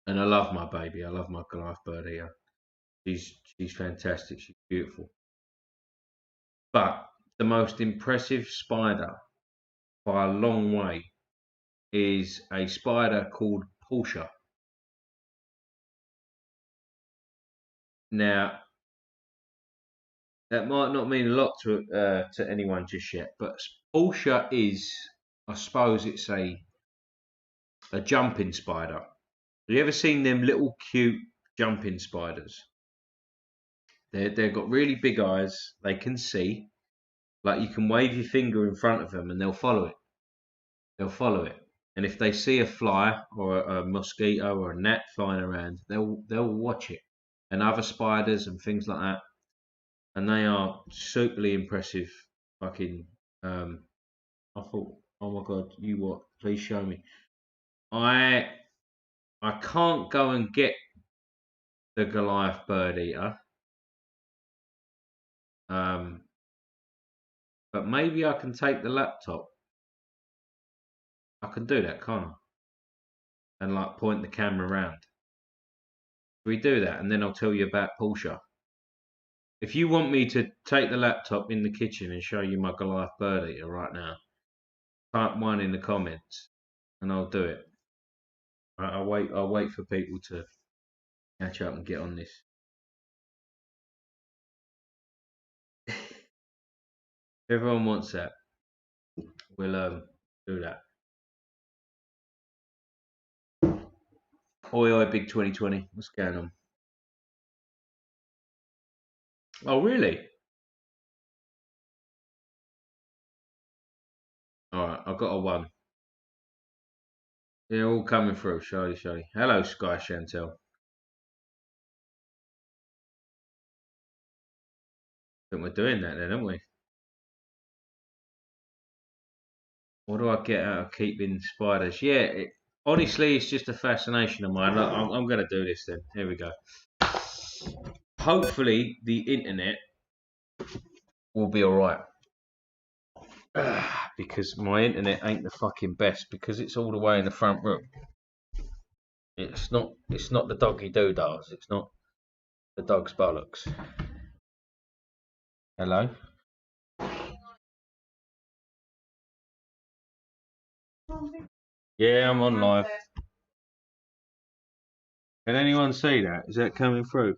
and I love my baby, I love my Goliath bird eater. She's fantastic, she's beautiful. But the most impressive spider by a long way is a spider called Portia. Now, that might not mean a lot to anyone just yet, but Portia is, I suppose, it's a jumping spider. Have you ever seen them little cute jumping spiders? They've got really big eyes. They can see. Like you can wave your finger in front of them and they'll follow it. They'll follow it. And if they see a fly or a mosquito or a gnat flying around, they'll watch it. And other spiders and things like that. And they are superly impressive. Fucking. I thought, oh my god, you what? Please show me. I can't go and get the Goliath bird eater. But maybe I can take the laptop. I can do that, can't I? And like point the camera around. We do that, and then I'll tell you about Portia. If you want me to take the laptop in the kitchen and show you my Goliath bird eater right now, type 1 in the comments, and I'll do it. I'll wait for people to catch up and get on this. Everyone wants that. We'll do that. Oi, big 2020. What's going on? Oh, really? Alright, I've got a 1. They're all coming through. Shiny. Hello, Sky Chantel. I think we're doing that then, aren't we? What do I get out of keeping spiders? Yeah, honestly, it's just a fascination of mine. Look, I'm going to do this then. Here we go. Hopefully, the internet will be alright. Because my internet ain't the fucking best because it's all the way in the front room. It's not the doggy doodahs. It's not the dog's bollocks. Hello? Yeah, I'm on live. Can anyone see that? Is that coming through?